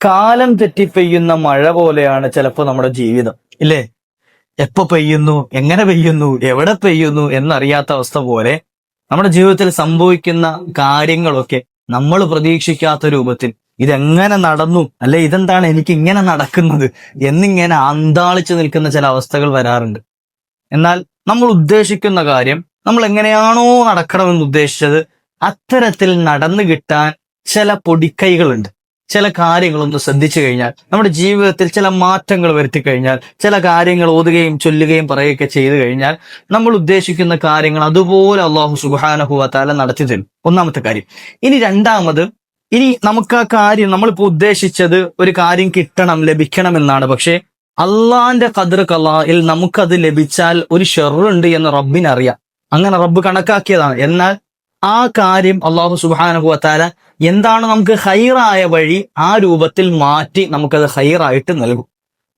കാലം തെറ്റി പെയ്യുന്ന മഴ പോലെയാണ് ചിലപ്പോൾ നമ്മുടെ ജീവിതം, ഇല്ലേ? എപ്പോ പെയ്യുന്നു, എങ്ങനെ പെയ്യുന്നു, എവിടെ പെയ്യുന്നു എന്നറിയാത്ത അവസ്ഥ പോലെ നമ്മുടെ ജീവിതത്തിൽ സംഭവിക്കുന്ന കാര്യങ്ങളൊക്കെ നമ്മൾ പ്രതീക്ഷിക്കാത്ത രൂപത്തിൽ ഇതെങ്ങനെ നടന്നു, അല്ലെ ഇതെന്താണ് എനിക്ക് ഇങ്ങനെ നടക്കുന്നത് എന്നിങ്ങനെ അന്താളിച്ചു നിൽക്കുന്ന ചില അവസ്ഥകൾ വരാറുണ്ട്. എന്നാൽ നമ്മൾ ഉദ്ദേശിക്കുന്ന കാര്യം നമ്മൾ എങ്ങനെയാണോ നടക്കണമെന്ന് ഉദ്ദേശിച്ചത് അത്തരത്തിൽ നടന്നു കിട്ടാൻ ചില പൊടിക്കൈകളുണ്ട്. ചില കാര്യങ്ങളൊന്ന് ശ്രദ്ധിച്ചു കഴിഞ്ഞാൽ, നമ്മുടെ ജീവിതത്തിൽ ചില മാറ്റങ്ങൾ വരുത്തി കഴിഞ്ഞാൽ, ചില കാര്യങ്ങൾ ഓതുകയും ചൊല്ലുകയും പറയുകയൊക്കെ ചെയ്തു കഴിഞ്ഞാൽ നമ്മൾ ഉദ്ദേശിക്കുന്ന കാര്യങ്ങൾ അതുപോലെ അള്ളാഹു സുബ്ഹാനഹു വ തആല നടത്തി തരും. ഒന്നാമത്തെ കാര്യം. ഇനി രണ്ടാമത്, ഇനി നമുക്ക് ആ കാര്യം നമ്മളിപ്പോ ഉദ്ദേശിച്ചത് ഒരു കാര്യം കിട്ടണം, ലഭിക്കണം എന്നാണ്. പക്ഷെ അള്ളാന്റെ ഖദർ ഖലായിൽ നമുക്കത് ലഭിച്ചാൽ ഒരു ഷെറുണ്ട് എന്ന് റബ്ബിനറിയാം. അങ്ങനെ റബ്ബ് കണക്കാക്കിയതാണ്. എന്നാൽ ആ കാര്യം അള്ളാഹു സുബ്ഹാനഹു വ തആല എന്താണ് നമുക്ക് ഹൈറായ വഴി ആ രൂപത്തിൽ മാറ്റി നമുക്കത് ഹൈറായിട്ട് നൽകും.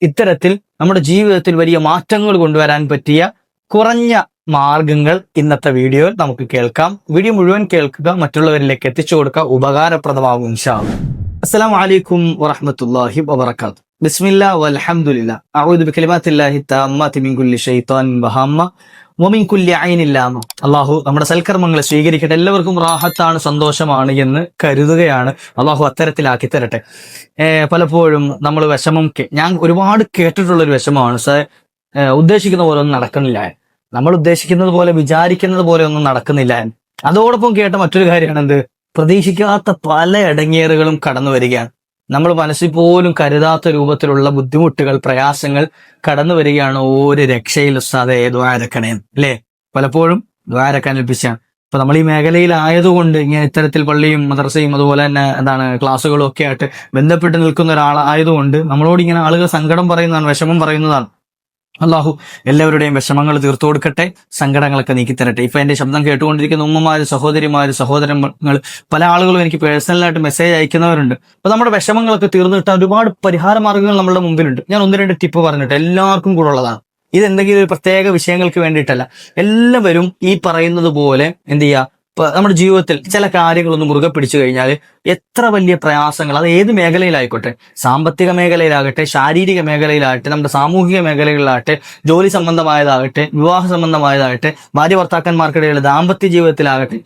ഇത്തരത്തിൽ നമ്മുടെ ജീവിതത്തിൽ വലിയ മാറ്റങ്ങൾ കൊണ്ടുവരാൻ പറ്റിയ കുറഞ്ഞ മാർഗങ്ങൾ ഇന്നത്തെ വീഡിയോയിൽ നമുക്ക് കേൾക്കാം. വീഡിയോ മുഴുവൻ കേൾക്കുക, മറ്റുള്ളവരിലേക്ക് എത്തിച്ചു കൊടുക്കുക, ഉപകാരപ്രദമാകും ഇൻഷാ അല്ലാഹ്. അസ്സലാമു അലൈക്കും വറഹ്മത്തുള്ളാഹി വബറകാതുഹു. ബിസ്മില്ലാഹി വൽഹംദുലില്ലാഹ്. അഊദു ബികലിമാത്തില്ലാഹി തആമ്മാതി മിൻ കുല്ലി ശൈത്വാനിൻ വഹമ്മ വമിൻ കുല്ലി ഐനിൻ ലാമ. അള്ളാഹു നമ്മുടെ സൽക്കർമ്മങ്ങളെ സ്വീകരിക്കട്ടെ. എല്ലാവർക്കും റാഹത്താണ്, സന്തോഷമാണ് എന്ന് കരുതുകയാണ്. അള്ളാഹു അത്തരത്തിലാക്കി തരട്ടെ. പലപ്പോഴും നമ്മൾ വിഷമം ഞാൻ ഒരുപാട് കേട്ടിട്ടുള്ളൊരു വിഷമമാണ് ഉദ്ദേശിക്കുന്ന പോലെ ഒന്നും നടക്കുന്നില്ല, നമ്മൾ ഉദ്ദേശിക്കുന്നത് പോലെ വിചാരിക്കുന്നത് പോലെ ഒന്നും നടക്കുന്നില്ല. അതോടൊപ്പം കേട്ട മറ്റൊരു കാര്യമാണ് എന്ത്, പ്രതീക്ഷിക്കാത്ത പല ഇടങ്ങേറുകളും കടന്നു വരികയാണ്. നമ്മൾ മനസ്സിൽ പോലും കരുതാത്ത രൂപത്തിലുള്ള ബുദ്ധിമുട്ടുകൾ, പ്രയാസങ്ങൾ കടന്നു വരികയാണ്. ഒരു രക്ഷയിൽ ഉസ്താദേ ദ്വാരക്കണേ, അല്ലേ? പലപ്പോഴും ദ്വാരക്കാൻ ഏൽപ്പിച്ചാണ്. ഇപ്പൊ നമ്മൾ ഈ മേഖലയിലായതുകൊണ്ട് ഇങ്ങനെ ഇത്തരത്തിൽ പള്ളിയും മദ്രസയും അതുപോലെ തന്നെ ക്ലാസ്സുകളും ഒക്കെ ആയിട്ട് ബന്ധപ്പെട്ട് നിൽക്കുന്ന ഒരാളായതുകൊണ്ട് നമ്മളോട് ഇങ്ങനെ ആളുകൾ സങ്കടം പറയുന്നതാണ്, വിഷമം പറയുന്നതാണ്. അള്ളാഹു എല്ലാവരുടെയും വിഷമങ്ങൾ തീർത്തു കൊടുക്കട്ടെ, സങ്കടങ്ങളൊക്കെ നീക്കി തരട്ടെ. ഇപ്പൊ എന്റെ ശബ്ദം കേട്ടുകൊണ്ടിരിക്കുന്ന ഉമ്മമാര്, സഹോദരിമാര്, സഹോദരങ്ങൾ, പല ആളുകളും എനിക്ക് പേഴ്സണലായിട്ട് മെസ്സേജ് അയക്കുന്നവരുണ്ട്. അപ്പൊ നമ്മുടെ വിഷമങ്ങളൊക്കെ തീർന്നു കിട്ടാൻ ഒരുപാട് പരിഹാര മാർഗ്ഗങ്ങൾ നമ്മുടെ മുമ്പിലുണ്ട്. ഞാൻ ഒന്ന് രണ്ട് ടിപ്പ് പറഞ്ഞിട്ട് എല്ലാവർക്കും കൂടെ ഉള്ളതാണ്. ഇത് എന്തെങ്കിലും ഒരു പ്രത്യേക വിഷയങ്ങൾക്ക് വേണ്ടിയിട്ടല്ല. എല്ലാവരും ഈ പറയുന്നത് പോലെ എന്ത് ചെയ്യുക, നമ്മുടെ ജീവിതത്തിൽ ചില കാര്യങ്ങളൊന്ന് മുറുകെ പിടിച്ചു കഴിഞ്ഞാൽ എത്ര വലിയ പ്രയാസങ്ങൾ, അത് ഏത് മേഖലയിലായിക്കോട്ടെ, സാമ്പത്തിക മേഖലയിലാകട്ടെ, ശാരീരിക മേഖലയിലാകട്ടെ, നമ്മുടെ സാമൂഹിക മേഖലകളിലാകട്ടെ, ജോലി സംബന്ധമായതാകട്ടെ, വിവാഹ സംബന്ധമായതാകട്ടെ, ഭാര്യ ഭർത്താക്കന്മാർക്കിടയിലെ ദാമ്പത്യ ജീവിതത്തിലാകട്ടെ,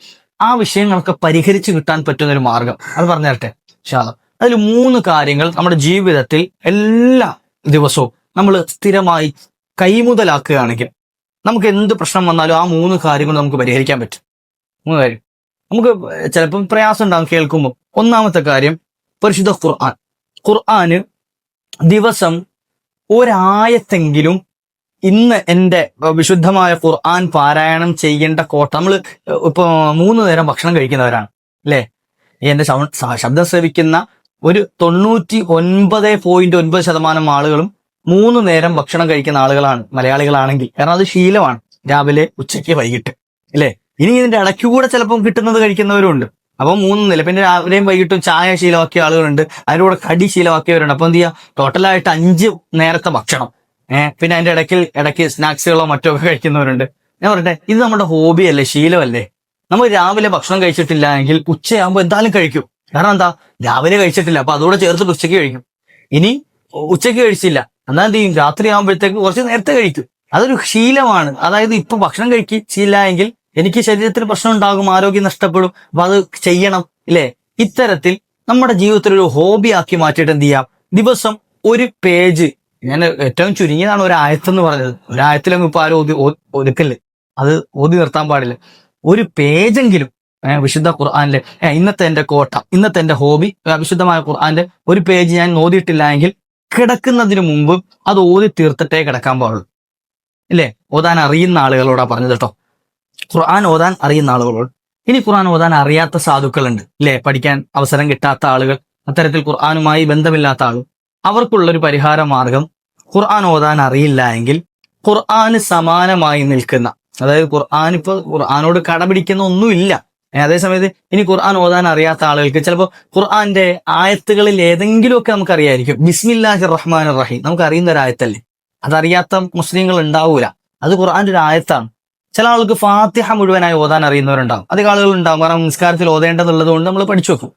ആ വിഷയങ്ങളൊക്കെ പരിഹരിച്ചു കിട്ടാൻ പറ്റുന്ന ഒരു മാർഗം അത് പറഞ്ഞു തരട്ടെ ഇൻഷാ അല്ലാഹ്. അതിൽ 3 കാര്യങ്ങൾ നമ്മുടെ ജീവിതത്തിൽ എല്ലാ ദിവസവും നമ്മൾ സ്ഥിരമായി കൈമുതലാക്കുകയാണെങ്കിൽ നമുക്ക് എന്ത് പ്രശ്നം വന്നാലും ആ 3 കാര്യങ്ങൾ നമുക്ക് പരിഹരിക്കാൻ പറ്റും. 3 കാര്യം. നമുക്ക് ചിലപ്പോൾ പ്രയാസം ഉണ്ടാകും കേൾക്കുമ്പോൾ. ഒന്നാമത്തെ കാര്യം, പരിശുദ്ധ ഖുർആന് ദിവസം ഒരായത്തെങ്കിലും ഇന്ന് എൻ്റെ വിശുദ്ധമായ ഖുർആൻ പാരായണം ചെയ്യേണ്ട കോട്ട. നമ്മൾ ഇപ്പൊ 3 നേരം ഭക്ഷണം കഴിക്കുന്നവരാണ്, അല്ലേ? എന്റെ ശബ്ദം ശ്രവിക്കുന്ന ഒരു 99.9% ആളുകളും 3 നേരം ഭക്ഷണം കഴിക്കുന്ന ആളുകളാണ്, മലയാളികളാണെങ്കിൽ. കാരണം അത് ശീലമാണ്, രാവിലെ, ഉച്ചയ്ക്ക്, വൈകിട്ട്, അല്ലേ? ഇനി ഇതിന്റെ ഇടയ്ക്കൂടെ ചിലപ്പം കിട്ടുന്നത് കഴിക്കുന്നവരുണ്ട്. അപ്പം 3 നില, പിന്നെ രാവിലെയും വൈകിട്ടും ചായ ശീലമാക്കിയ ആളുകളുണ്ട്, അതിന്റെ കൂടെ കടി ശീലമാക്കിയവരുണ്ട്. അപ്പൊ എന്ത് ചെയ്യുക, ടോട്ടലായിട്ട് 5 നേരത്തെ ഭക്ഷണം, പിന്നെ അതിന്റെ ഇടയ്ക്ക് സ്നാക്സുകളോ മറ്റോ ഒക്കെ കഴിക്കുന്നവരുണ്ട്. ഞാൻ പറയട്ടെ, ഇത് നമ്മുടെ ഹോബിയല്ലേ, ശീലമല്ലേ? നമ്മൾ രാവിലെ ഭക്ഷണം കഴിച്ചിട്ടില്ല എങ്കിൽ ഉച്ചയാകുമ്പോൾ എന്തായാലും കഴിക്കും. കാരണം എന്താ, രാവിലെ കഴിച്ചിട്ടില്ല, അപ്പൊ അതോടെ ചേർത്തിട്ട് ഉച്ചയ്ക്ക് കഴിക്കും. ഇനി ഉച്ചയ്ക്ക് കഴിച്ചില്ല എന്നാൽ എന്ത് ചെയ്യും, രാത്രി ആകുമ്പോഴത്തേക്ക് കുറച്ച് നേരത്തെ കഴിക്കും. അതൊരു ശീലമാണ്. അതായത് ഇപ്പൊ ഭക്ഷണം കഴിച്ചില്ല എങ്കിൽ എനിക്ക് ശരീരത്തിൽ പ്രശ്നം ഉണ്ടാകും, ആരോഗ്യം നഷ്ടപ്പെടും, അപ്പൊ അത് ചെയ്യണം, ഇല്ലേ? ഇത്തരത്തിൽ നമ്മുടെ ജീവിതത്തിൽ ഒരു ഹോബി ആക്കി മാറ്റിയിട്ട് എന്ത് ചെയ്യാം, ദിവസം ഒരു പേജ്, ഞാൻ ഏറ്റവും ചുരുങ്ങിയതാണ് ഒരു ആയത്തെന്ന് പറഞ്ഞത്, ഒരായത്തിലങ്ങ് ഇപ്പൊ ആരും ഒതുക്കല്ലേ, അത് ഓതി നിർത്താൻ പാടില്ല. ഒരു പേജെങ്കിലും വിശുദ്ധ ഖുർആനിലെ ഇന്നത്തെ എന്റെ കോട്ട, ഇന്നത്തെ എന്റെ ഹോബി, വിശുദ്ധമായ ഖുർആന്റെ ഒരു പേജ് ഞാൻ ഓതിയിട്ടില്ല എങ്കിൽ കിടക്കുന്നതിന് മുമ്പ് അത് ഓതി തീർത്തിട്ടേ കിടക്കാൻ പാടുള്ളൂ, ഇല്ലേ? ഓതാൻ അറിയുന്ന ആളുകളോടാ പറഞ്ഞത് കേട്ടോ, ഖുർആൻ ഓതാൻ അറിയുന്ന ആളുകളോട്. ഇനി ഖുർആൻ ഓതാൻ അറിയാത്ത സാധുക്കളുണ്ട്, ഇല്ലേ? പഠിക്കാൻ അവസരം കിട്ടാത്ത ആളുകൾ, അത്തരത്തിൽ ഖുർആനുമായി ബന്ധമില്ലാത്ത ആളുകൾ, അവർക്കുള്ളൊരു പരിഹാര മാർഗം, ഖുർആൻ ഓതാൻ അറിയില്ല എങ്കിൽ ഖുർആന് സമാനമായി നിൽക്കുന്ന, അതായത് ഖുർആനോട് കടപിടിക്കുന്ന ഒന്നുമില്ല, അതേസമയത്ത് ഇനി ഖുർആൻ ഓതാൻ അറിയാത്ത ആളുകൾക്ക് ചിലപ്പോൾ ഖുർആന്റെ ആയത്തുകളിൽ ഏതെങ്കിലുമൊക്കെ നമുക്കറിയായിരിക്കും. ബിസ്മില്ലാഹിർ റഹ്മാനിർ റഹീം നമുക്ക് അറിയുന്ന ഒരു ആയത്തല്ലേ, അതറിയാത്ത മുസ്ലിങ്ങൾ ഉണ്ടാവൂല, അത് ഖുർആന്റെ ഒരു ആയത്താണ്. ചില ആൾക്ക് ഫാത്തിഹ മുഴുവനായി ഓതാൻ അറിയുന്നവരുണ്ടാവും, അധികം ആളുകൾ ഉണ്ടാവും, കാരണം നിസ്കാരത്തിൽ ഓതേണ്ടതുള്ളത് കൊണ്ട് നമ്മൾ പഠിച്ചു വെക്കും.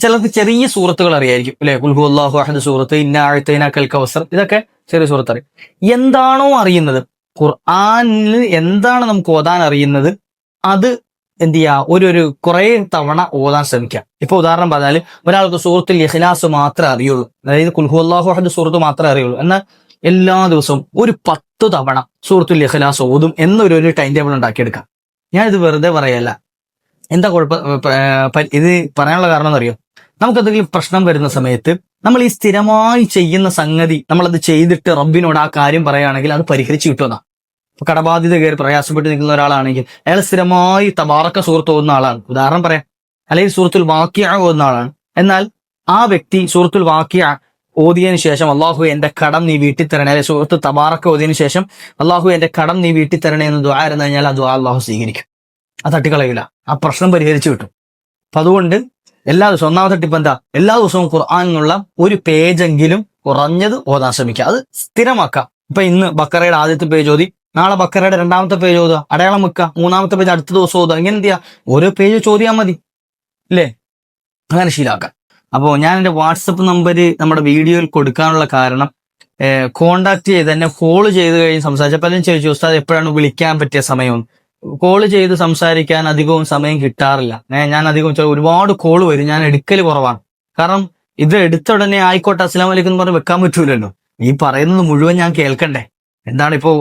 ചിലർക്ക് ചെറിയ സൂറത്തുകൾ അറിയായിരിക്കും അല്ലെ, ഖുൽ ഹുവല്ലാഹു അഹദ് സൂറത്ത്, ഇന്നാ അഅ്തൈനാക്കൽ കൗസർ, ഇതൊക്കെ ചെറിയ സൂറത്ത് അറിയും. എന്താണോ അറിയുന്നത്, ഖുർആനിൽ എന്താണ് നമുക്ക് ഓതാൻ അറിയുന്നത്, അത് എന്ത് ചെയ്യുക, ഒരു കുറെ തവണ ഓതാൻ ശ്രമിക്കാം. ഇപ്പൊ ഉദാഹരണം പറഞ്ഞാൽ ഒരാൾക്ക് സൂറത്തുൽ ഇഖ്ലാസ് മാത്രമേ അറിയുള്ളൂ, അതായത് ഖുൽ ഹുവല്ലാഹു അഹദ് സൂറത്ത് മാത്രമേ അറിയുള്ളൂ, എന്നാൽ എല്ലാ ദിവസവും ഒരു 10 തവണ സൂറത്തുൽ ഇഖ്ലാസ് ഓതും എന്നൊരു ടൈം ടേബിൾ ഉണ്ടാക്കിയെടുക്കാം. ഞാനിത് വെറുതെ പറയല്ല. എന്താ ഇത് പറയാനുള്ള കാരണം എന്നറിയോ? നമുക്ക് എന്തെങ്കിലും പ്രശ്നം വരുന്ന സമയത്ത് നമ്മൾ ഈ സ്ഥിരമായി ചെയ്യുന്ന സംഗതി നമ്മളത് ചെയ്തിട്ട് റബ്ബിനോട് ആ കാര്യം പറയുകയാണെങ്കിൽ അത് പരിഹരിച്ച് കിട്ടുമെന്നാ. ഇപ്പൊ കടബാധ്യത കയറി പ്രയാസപ്പെട്ട് നിൽക്കുന്ന ഒരാളാണെങ്കിൽ അയാൾ സ്ഥിരമായി തബാറക്ക സൂറത്ത് ഓതുന്ന ആളാണ്, ഉദാഹരണം പറയാം, അല്ലെങ്കിൽ സൂറത്തുൽ വാഖിഅ ഓതുന്ന ആളാണ്. എന്നാൽ ആ വ്യക്തി സൂറത്തുൽ വാഖിഅ ഓതിയതിനു ശേഷം അള്ളാഹു എന്റെ കടം നീ വീട്ടി തരണേ, അല്ലെങ്കിൽ സൂറത്ത് തബാറക്ക ഓതിയതിനു ശേഷം അള്ളാഹു എന്റെ കടം നീ വീട്ടി തരണേ എന്ന് ദുആ ഇരുന്നു കഴിഞ്ഞാൽ ആ ദുആ അള്ളാഹു സ്വീകരിക്കും. അത് തട്ടിക്കളയില്ല, ആ പ്രശ്നം പരിഹരിച്ചു കിട്ടും. അപ്പൊ അതുകൊണ്ട് എല്ലാ ദിവസവും, ഒന്നാമത്തെ ടിപ്പ് എന്താ, എല്ലാ ദിവസവും ഖുർആനിലുള്ള ഒരു പേജെങ്കിലും കുറഞ്ഞത് ഓതാൻ ശ്രമിക്കുക, അത് സ്ഥിരമാക്കാം. ഇപ്പൊ ഇന്ന് ബക്കറയുടെ ആദ്യത്തെ പേജ് ഓതി, നാളെ ബക്കറയുടെ 2ാമത്തെ പേജ് ഓതുക, അടയാളം വെക്കുക, 3ാമത്തെ പേജ് അടുത്ത ദിവസം ഓതുക, ഇങ്ങനെ എന്ത് ചെയ്യുക, ഓരോ പേജ് ചോദിയാൽ മതി അല്ലേ, അങ്ങനെ ശീലാക്കാം. അപ്പോൾ ഞാൻ എൻ്റെ വാട്സപ്പ് നമ്പർ നമ്മുടെ വീഡിയോയിൽ കൊടുക്കാനുള്ള കാരണം, കോണ്ടാക്ട് ചെയ്ത് എന്നെ കോൾ ചെയ്ത് കഴിഞ്ഞ് സംസാരിച്ച പലരും ചോദിച്ചു ഉസ്താദ് എപ്പോഴാണ് വിളിക്കാൻ പറ്റിയ സമയം. കോൾ ചെയ്ത് സംസാരിക്കാൻ അധികവും സമയം കിട്ടാറില്ല. ഞാൻ അധികം ഒരുപാട് കോൾ വരും, ഞാൻ എടുക്കൽ കുറവാണ്. കാരണം ഇത് എടുത്ത ഉടനെ ആയിക്കോട്ടെ അസ്സലാമു അലൈക്കും എന്ന് പറഞ്ഞ് വെക്കാൻ പറ്റൂലല്ലോ, ഈ പറയുന്നത് മുഴുവൻ ഞാൻ കേൾക്കണ്ടേ. എന്താണ് ഇപ്പോ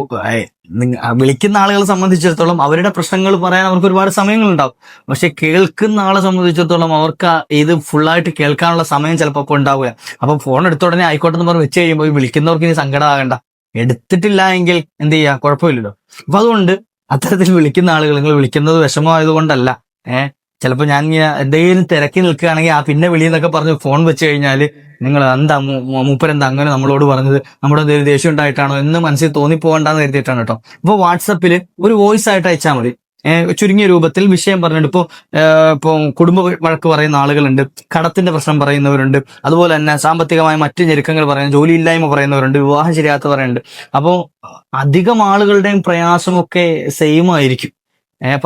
വിളിക്കുന്ന ആളുകളെ സംബന്ധിച്ചിടത്തോളം അവരുടെ പ്രശ്നങ്ങൾ പറയാൻ അവർക്ക് ഒരുപാട് സമയങ്ങളുണ്ടാവും. പക്ഷെ കേൾക്കുന്ന ആളെ സംബന്ധിച്ചിടത്തോളം അവർക്ക് ഇത് ഫുള്ളായിട്ട് കേൾക്കാനുള്ള സമയം ചിലപ്പോൾ ഉണ്ടാവില്ല. അപ്പൊ ഫോൺ എടുത്ത ഉടനെ ആയിക്കോട്ടെ എന്ന് പറഞ്ഞ് വെച്ച് കഴിയുമ്പോൾ വിളിക്കുന്നവർക്ക് ഇനി സങ്കടമാകണ്ട, എടുത്തിട്ടില്ല എങ്കിൽ എന്ത് ചെയ്യാ, കുഴപ്പമില്ലല്ലോ. അപ്പൊ അതുകൊണ്ട് അത്തരത്തിൽ വിളിക്കുന്ന ആളുകൾ, നിങ്ങൾ വിളിക്കുന്നത് വിഷമമായത് കൊണ്ടല്ല, ചിലപ്പോൾ ഞാൻ എന്തെങ്കിലും തിരക്കി നിൽക്കുകയാണെങ്കിൽ ആ പിന്നെ വിളിയെന്നൊക്കെ പറഞ്ഞ് ഫോൺ വെച്ച് കഴിഞ്ഞാൽ നിങ്ങൾ എന്താ മൂപ്പരെന്താ അങ്ങനെ നമ്മളോട് പറഞ്ഞത്, നമ്മുടെ എന്തെങ്കിലും ദേഷ്യം ഉണ്ടായിട്ടാണോ എന്ന് മനസ്സിൽ തോന്നിപ്പോകണ്ടെന്ന് കരുതിയിട്ടാണ് കേട്ടോ. ഇപ്പോൾ വാട്സപ്പിൽ ഒരു വോയിസ് ആയിട്ട് അയച്ചാൽ മതി, ചുരുങ്ങിയ രൂപത്തിൽ വിഷയം പറഞ്ഞിട്ട്. ഇപ്പോൾ കുടുംബ വഴക്ക് പറയുന്ന ആളുകളുണ്ട്, കടത്തിന്റെ പ്രശ്നം പറയുന്നവരുണ്ട്, അതുപോലെ തന്നെ സാമ്പത്തികമായ മറ്റ് ഞെരുക്കങ്ങൾ പറയുന്ന, ജോലിയില്ലായ്മ പറയുന്നവരുണ്ട്, വിവാഹം ശരിയാത്ത പറയുന്നുണ്ട്. അപ്പോൾ അധികം ആളുകളുടെയും പ്രയാസമൊക്കെ സെയിം ആയിരിക്കും,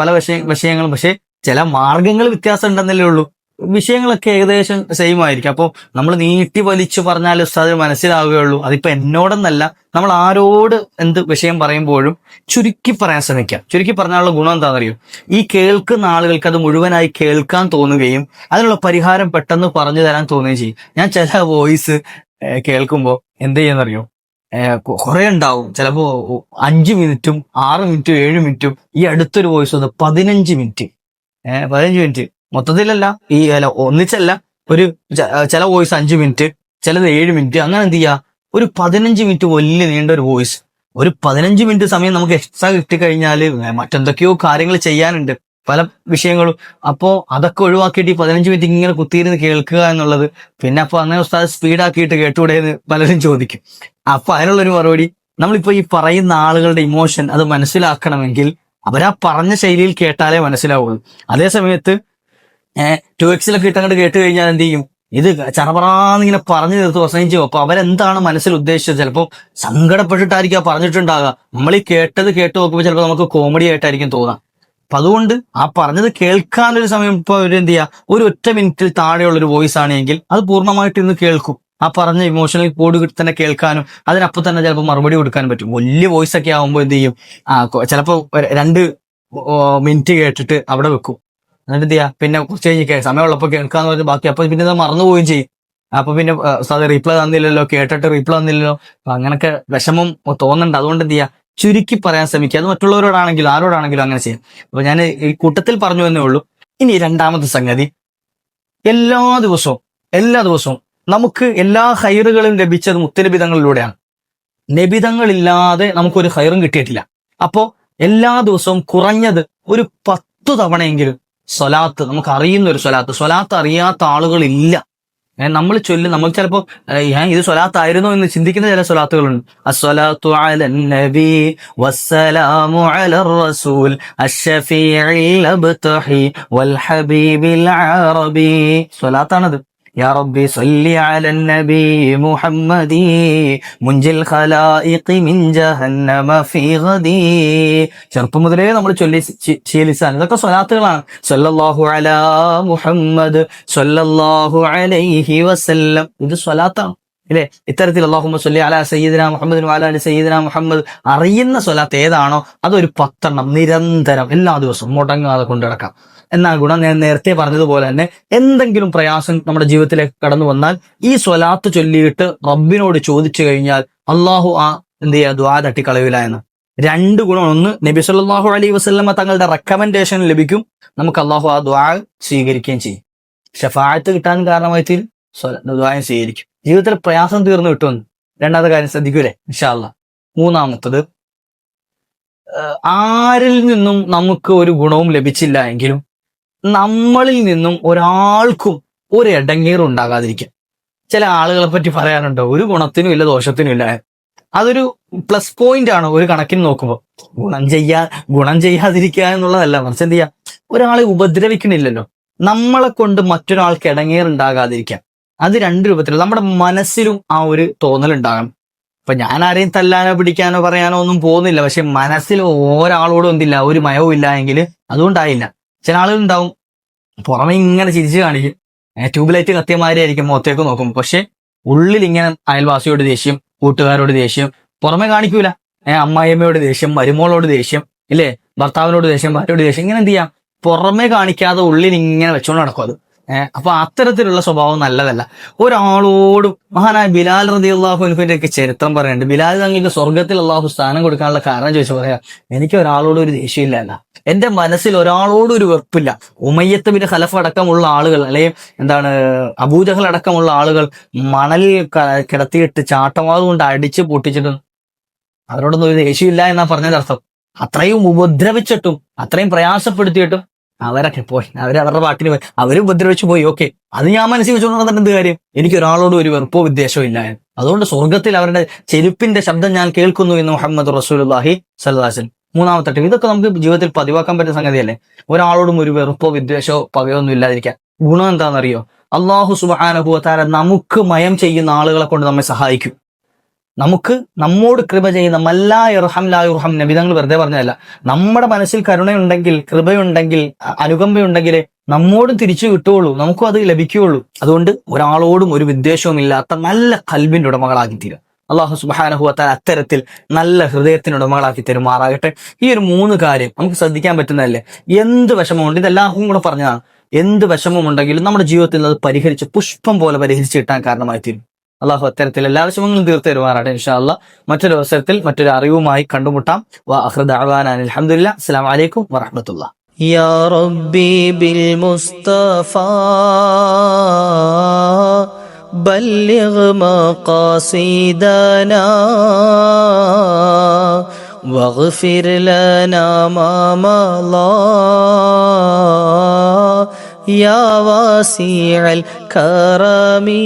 പല വിഷയങ്ങളും. പക്ഷെ ചില മാർഗങ്ങൾ വ്യത്യാസം ഉണ്ടെന്നല്ലേ ഉള്ളൂ, വിഷയങ്ങളൊക്കെ ഏകദേശം സെയിം ആയിരിക്കും. അപ്പോൾ നമ്മൾ നീട്ടി വലിച്ചു പറഞ്ഞാൽ ഉസ്താദിന് മനസ്സിലാവുകയുള്ളൂ. അതിപ്പോ എന്നോടെന്നല്ല, നമ്മൾ ആരോട് എന്ത് വിഷയം പറയുമ്പോഴും ചുരുക്കി പറയാൻ ശ്രമിക്കാം. ചുരുക്കി പറഞ്ഞാലുള്ള ഗുണം എന്താണെന്നറിയോ, ഈ കേൾക്കുന്ന ആളുകൾക്ക് അത് മുഴുവനായി കേൾക്കാൻ തോന്നുകയും അതിനുള്ള പരിഹാരം പെട്ടെന്ന് പറഞ്ഞു തരാൻ തോന്നുകയും ചെയ്യും. ഞാൻ ചില വോയിസ് കേൾക്കുമ്പോൾ എന്ത് ചെയ്യുന്നറിയോ, കുറെ ഉണ്ടാവും, ചിലപ്പോ 5 മിനിറ്റും 6 മിനിറ്റും 7 മിനിറ്റും. ഈ അടുത്തൊരു വോയിസ് വന്ന് 15 മിനിറ്റ് 15 മിനിറ്റ് മൊത്തത്തിലല്ല, ഈ ഒന്നിച്ചല്ല, ഒരു ചില വോയിസ് 5 മിനിറ്റ്, ചിലത് 7 മിനിറ്റ്, അങ്ങനെ എന്ത് ചെയ്യുക, ഒരു 15 മിനിറ്റ് വലിയ നീണ്ട ഒരു വോയിസ്. ഒരു 15 മിനിറ്റ് സമയം നമുക്ക് എക്സ്ട്രാ കിട്ടിക്കഴിഞ്ഞാൽ മറ്റെന്തൊക്കെയോ കാര്യങ്ങൾ ചെയ്യാനുണ്ട്, പല വിഷയങ്ങളും. അപ്പോ അതൊക്കെ ഒഴിവാക്കിയിട്ട് ഈ 15 മിനിറ്റ് ഇങ്ങനെ കുത്തിയിരുന്ന് കേൾക്കുക എന്നുള്ളത്, പിന്നെ അപ്പൊ അങ്ങനെ ഉസ്താദ് സ്പീഡാക്കിയിട്ട് കേട്ടുകൂടെ എന്ന് പലരും ചോദിക്കും. അപ്പൊ അതിനുള്ളൊരു മറുപടി, നമ്മളിപ്പോ ഈ പറയുന്ന ആളുകളുടെ ഇമോഷൻ അത് മനസ്സിലാക്കണമെങ്കിൽ അവരാ പറഞ്ഞ ശൈലിയിൽ കേട്ടാലേ മനസ്സിലാവുള്ളൂ. അതേ സമയത്ത് 2x ഇട്ടങ്ങോട്ട് കേട്ട് കഴിഞ്ഞാൽ എന്ത് ചെയ്യും, ഇത് ചറപറാന്നിങ്ങനെ പറഞ്ഞു തീർത്ത് പ്രസംഗിച്ചു. അപ്പൊ അവരെന്താണ് മനസ്സിൽ ഉദ്ദേശിച്ചത്, ചിലപ്പോൾ സങ്കടപ്പെട്ടിട്ടായിരിക്കും പറഞ്ഞിട്ടുണ്ടാകുക. നമ്മൾ ഈ കേട്ടത് കേട്ട് നോക്കുമ്പോൾ ചിലപ്പോൾ നമുക്ക് കോമഡി ആയിട്ടായിരിക്കും തോന്നാം. അപ്പൊ അതുകൊണ്ട് ആ പറഞ്ഞത് കേൾക്കാനൊരു സമയം, ഇപ്പൊ ഒരു എന്ത് ചെയ്യുക, ഒരു ഒറ്റ മിനിറ്റിൽ താഴെയുള്ള ഒരു വോയിസ് ആണെങ്കിൽ അത് പൂർണ്ണമായിട്ട് ഇന്ന് കേൾക്കും. ആ പറഞ്ഞ ഇമോഷണൽ കോഡ് തന്നെ കേൾക്കാനും അതിനപ്പം തന്നെ ചിലപ്പോൾ മറുപടി കൊടുക്കാനും പറ്റും. വലിയ വോയിസ് ഒക്കെ ആകുമ്പോൾ എന്ത് ചെയ്യും, ചിലപ്പോൾ 2 മിനിറ്റ് കേട്ടിട്ട് അവിടെ വെക്കും. എന്നിട്ട് എന്ത് ചെയ്യാ, പിന്നെ കുറച്ച് കഴിഞ്ഞ് സമയമുള്ളപ്പോൾ കേൾക്കാന്ന് പറഞ്ഞ് ബാക്കി അപ്പൊ പിന്നെ അത് മറന്നു പോവുകയും ചെയ്യും. അപ്പൊ പിന്നെ റീപ്ലൈ തന്നില്ലല്ലോ, കേട്ടിട്ട് റീപ്ലൈ തന്നില്ലല്ലോ, അപ്പൊ അങ്ങനൊക്കെ വിഷമം തോന്നുന്നുണ്ട്. അതുകൊണ്ട് എന്ത് ചെയ്യാ, ചുരുക്കി പറയാൻ ശ്രമിക്കുക. അത് മറ്റുള്ളവരോടാണെങ്കിലും ആരോടാണെങ്കിലും അങ്ങനെ ചെയ്യാം. അപ്പൊ ഞാൻ ഈ കൂട്ടത്തിൽ പറഞ്ഞു എന്നേ ഉള്ളൂ. ഇനി 2ാമത്തെ സംഗതി, എല്ലാ ദിവസവും നമുക്ക് എല്ലാ ഹൈറുകളും ലഭിച്ചത് മുത്തനബിതങ്ങളിലൂടെയാണ്. നബിതങ്ങളില്ലാതെ നമുക്കൊരു ഹൈറും കിട്ടിയിട്ടില്ല. അപ്പോ എല്ലാ ദിവസവും കുറഞ്ഞത് ഒരു 10 തവണയെങ്കിലും സ്വലാത്ത്, നമുക്ക് അറിയുന്ന ഒരു സ്വലാത്ത് അറിയാത്ത ആളുകളില്ല. നമ്മൾ നമ്മൾ ചിലപ്പോ ഇത് സ്വലാത്തായിരുന്നോ എന്ന് ചിന്തിക്കുന്ന ചില സ്വലാത്തുകളുണ്ട്. അസ്സലാത്തു അലൻ നബി വസ്സലാമു അലർ റസൂൽ അഷ്ശഫീഇൽ അബ്തഹി വൽ ഹബീബിൽ അറബി. സ്വലാത്താണത്. യാ റബ്ബി സ്വല്ലി അലൻ നബി മുഹമ്മദി മുൻജിൽ ഖലായിഖി മിൻ ജഹന്നമ ഫീ ഗദി. ചെറുപ്പം മുതലേ നമ്മൾ ചൊല്ലി ശീലിച്ചാൽ ഇതൊക്കെ സ്വലാത്തുകളാണ്. സല്ലല്ലാഹു അലാ മുഹമ്മദ് സല്ലല്ലാഹു അലൈഹി വസല്ലം, ഇത് സ്വലാത്താണ് ഇല്ലേ? ഇത്തരത്തിൽ അല്ലാഹുമ്മ സ്വല്ലി അലാ സയ്യിദിന മുഹമ്മദ് വഅലാ അലി സയ്യിദിന മുഹമ്മദ് അറിയുന്ന സ്വലാത്ത് ഏതാണോ അതൊരു 10 നിരന്തരം എല്ലാ ദിവസവും മുടങ്ങാതെ കൊണ്ടു നടക്കാം. എന്നാൽ ഗുണം ഞാൻ നേരത്തെ പറഞ്ഞതുപോലെ തന്നെ എന്തെങ്കിലും പ്രയാസം നമ്മുടെ ജീവിതത്തിലേക്ക് കടന്നു വന്നാൽ ഈ സ്വലാത്ത് ചൊല്ലിയിട്ട് റബ്ബിനോട് ചോദിച്ചു കഴിഞ്ഞാൽ അള്ളാഹു എന്ത് ചെയ്യുക, ദുആ തട്ടിക്കളയൂല എന്ന്. 2 ഗുണം. ഒന്ന്, നബി സല്ലല്ലാഹു അലൈഹി വസല്ലമ തങ്ങളുടെ റെക്കമെൻഡേഷൻ ലഭിക്കും, നമുക്ക് അള്ളാഹു ആ ദുആ സ്വീകരിക്കുകയും ചെയ്യും. ഷഫാഅത്ത് കിട്ടാൻ കാരണമായി തീരും, ദുആയും സ്വീകരിക്കും. ജീവിതത്തിൽ പ്രയാസം തീർന്നു കിട്ടുമെന്ന്. 2ാമത്തെ കാര്യം ശ്രദ്ധിക്കൂലേ ഇൻഷാ അല്ലാഹ്. 3ാമത്തത്, ആരിൽ നിന്നും നമുക്ക് ഒരു ഗുണവും ലഭിച്ചില്ല എങ്കിലും നമ്മളിൽ നിന്നും ഒരാൾക്കും ഒരു ഇടങ്ങേറും ഉണ്ടാകാതിരിക്കുക. ചില ആളുകളെ പറ്റി പറയാറുണ്ടോ, ഒരു ഗുണത്തിനും ഇല്ല ദോഷത്തിനും ഇല്ല. അതൊരു പ്ലസ് പോയിന്റ് ആണ് ഒരു കണക്കിന് നോക്കുമ്പോൾ. ഗുണം ചെയ്യാതിരിക്കുക എന്നുള്ളതല്ല, മറിച്ച് എന്ത് ചെയ്യാ, ഒരാളെ ഉപദ്രവിക്കണില്ലല്ലോ, നമ്മളെ കൊണ്ട് മറ്റൊരാൾക്ക് ഇടങ്ങേറുണ്ടാകാതിരിക്കാം. അത് 2 രൂപത്തിൽ നമ്മുടെ മനസ്സിലും ആ ഒരു തോന്നലുണ്ടാകണം. ഇപ്പൊ ഞാൻ ആരെയും തല്ലാനോ പിടിക്കാനോ പറയാനോ ഒന്നും പോകുന്നില്ല, പക്ഷെ മനസ്സിൽ ഒരാളോടും എന്തില്ല, ഒരു മയവും ഇല്ല എങ്കിൽ അതുകൊണ്ടായില്ല. ചില ആളുകളുണ്ടാവും പുറമെ ഇങ്ങനെ ചിരിച്ചു കാണിക്കും, ട്യൂബ്ലൈറ്റ് കത്തിയമാരായിരിക്കും മുഖത്തേക്ക് നോക്കും, പക്ഷെ ഉള്ളിൽ ഇങ്ങനെ അയൽവാസിയോട് ദേഷ്യം, കൂട്ടുകാരോട് ദേഷ്യം, പുറമെ കാണിക്കൂല. അമ്മായിയമ്മയോട് ദേഷ്യം, മരുമോളോട് ദേഷ്യം, ഇല്ലേ, ഭർത്താവിനോട് ദേഷ്യം, ഭാര്യയോട് ദേഷ്യം, ഇങ്ങനെ എന്ത് ചെയ്യാം, പുറമെ കാണിക്കാതെ ഉള്ളിൽ ഇങ്ങനെ വെച്ചോണ്ട് നടക്കും അത്. അപ്പൊ അത്തരത്തിലുള്ള സ്വഭാവം നല്ലതല്ല. ഒരാളോടും, മഹാനായ ബിലാൽ റളിയല്ലാഹു അൻഹുവിന്റെ ഒക്കെ ചരിത്രം പറയുന്നുണ്ട്. ബിലാൽ തങ്ങൾക്ക് സ്വർഗത്തിൽ അള്ളാഹു സ്ഥാനം കൊടുക്കാനുള്ള കാരണം ചോദിച്ചു പറയാ, എനിക്ക് ഒരാളോടും ഒരു ദേഷ്യമില്ല, എന്റെ മനസ്സിൽ ഒരാളോടും ഒരു വെറുപ്പില്ല. ഉമയ്യത്ത് ബിൻ ഖലഫ് അടക്കമുള്ള ആളുകൾ, അല്ലെങ്കിൽ അബൂജഹൽ അടക്കമുള്ള ആളുകൾ മണലിൽ കിടത്തിയിട്ട് ചാട്ടവാത് കൊണ്ട് അടിച്ച് പൊട്ടിച്ചിട്ടും അവരോടൊന്നും ഒരു ദേഷ്യമില്ല എന്നാ പറഞ്ഞതിന്റെ അർത്ഥം. അത്രയും ഉപദ്രവിച്ചിട്ടും അത്രയും പ്രയാസപ്പെടുത്തിയിട്ടും അവരൊക്കെ പോയി, അവരുടെ പാട്ടിന് പോയി, അവര് ഉപദ്രവിച്ചു പോയി. ഓക്കെ, അത് ഞാൻ മനസ്സിൽ വെച്ചുകൊണ്ടാണ് എന്ത് കാര്യം, എനിക്ക് ഒരാളോടും ഒരു വെറുപ്പോ വിദ്വേഷവും ഇല്ല. അതുകൊണ്ട് സ്വർഗത്തിൽ അവരുടെ ചെരുപ്പിന്റെ ശബ്ദം ഞാൻ കേൾക്കുന്നു എന്ന് മുഹമ്മദ് റസൂലുള്ളാഹി സ്വല്ലല്ലാഹു അലൈഹി വസല്ലം. 3ാമത്തെ ടിപ്പ്, ഇതൊക്കെ നമുക്ക് ജീവിതത്തിൽ പതിവാക്കാൻ പറ്റുന്ന സംഗതിയല്ലേ. ഒരാളോടും ഒരു വെറുപ്പോ വിദ്വേഷമോ പകയോ ഒന്നും ഇല്ലാതിരിക്കാൻ. ഗുണം എന്താണെന്നറിയോ, അല്ലാഹു സുബ്ഹാനഹു വ തആല നമുക്ക് മയം ചെയ്യുന്ന ആളുകളെ കൊണ്ട് നമ്മെ സഹായിക്കും. നമ്മോട് കൃപ ചെയ്യുന്ന മല്ലാ യർഹം ലാ യുർഹം, നബി തങ്ങൾ വെറുതെ പറഞ്ഞതല്ല. നമ്മുടെ മനസ്സിൽ കരുണയുണ്ടെങ്കിൽ, കൃപയുണ്ടെങ്കിൽ, അനുകമ്പയുണ്ടെങ്കിൽ നമ്മോടും തിരിച്ചു കിട്ടുകയുള്ളൂ, നമുക്കും അത് ലഭിക്കുകയുള്ളൂ. അതുകൊണ്ട് ഒരാളോടും ഒരു വിദ്വേഷവും ഇല്ലാത്ത നല്ല ഖൽബിന്റെ ഉടമകളാക്കി തീരുക. അല്ലാഹു സുബ്ഹാനഹു വ തആല അത്തരത്തിൽ നല്ല ഹൃദയത്തിന് ഉടമകളാക്കി തരുമാറാകട്ടെ. ഈ ഒരു 3 കാര്യം നമുക്ക് ശ്രദ്ധിക്കാൻ പറ്റുന്നതല്ലേ. എന്ത് വിഷമമുണ്ട്, ഇതെല്ലാവർക്കും കൂടെ പറഞ്ഞതാണ്. എന്ത് വിഷമമുണ്ടെങ്കിലും നമ്മുടെ ജീവിതത്തിൽ അത് പരിഹരിച്ച് പുഷ്പം പോലെ പരിഹരിച്ച് കിട്ടാൻ കാരണമായി തീരും. അള്ളാഹു അത്തരത്തിൽ എല്ലാ വിഷമങ്ങളും തീർത്ത് തരുമാറാട്ടെ ഇൻഷാ അല്ലാഹ്. മറ്റൊരു അവസരത്തിൽ മറ്റൊരു അറിവുമായി കണ്ടുമുട്ടാം. വആഖിറു ദഅവാനാ അൽഹംദുലില്ലാഹ്. അസ്സലാമു അലൈക്കും വറഹ്മത്തുള്ളാഹി. യാ റബ്ബി ബിൽ മുസ്തഫാ ബല്ലിഗ് മഖാസിദനാ വഗ്ഫിർ ലനാ മാ മളാ യാ വാസിഅൽ കറമി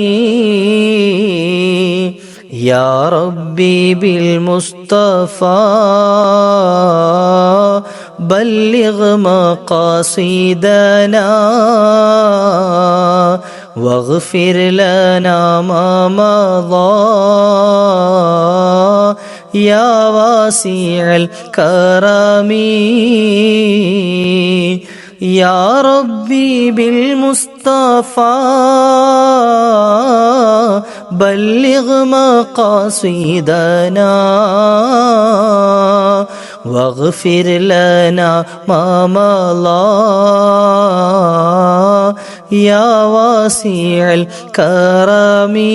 യാ റബ്ബി ബിൽ മുസ്തഫാ ബല്ലിഗ് മഖാസിദനാ വഗ്ഫിർ ലനാ മാ മളാ യാ വാസിഅൽ കറമി യാ റബ്ബി ബിൽ മുസ്തഫാ ബല്ലിഗ് മഖാസിദനാ വഗ്ഫിർ ലനാ മാ മളാ യാ വാസിഅൽ കറമി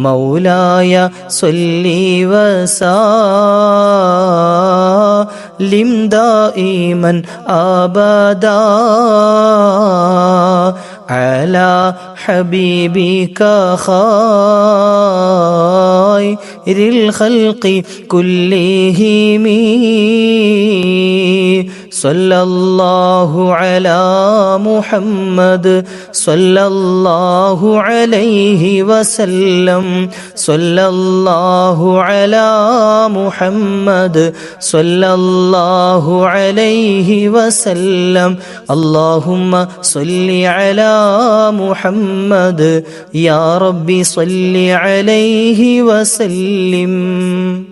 മൗലായ സ്വല്ലി വസല്ലിം ദായിമൻ അബദാ അലാ ഹബീബിക ഖൈറിൽ ഖൽഖി കുല്ലിഹിം സ്വല്ലല്ലാഹു അലാ മുഹമ്മദ് സ്വല്ലല്ലാഹു അലൈഹി വസല്ലം സ്വല്ലല്ലാഹു അലാ മുഹമ്മദ് സ്വല്ലല്ലാഹു അലൈഹി വസല്ലം അല്ലാഹുമ്മ സ്വല്ലി അലാ മുഹമ്മദ് യാ റബ്ബി സ്വല്ലി അലൈഹി വസല്ലിം.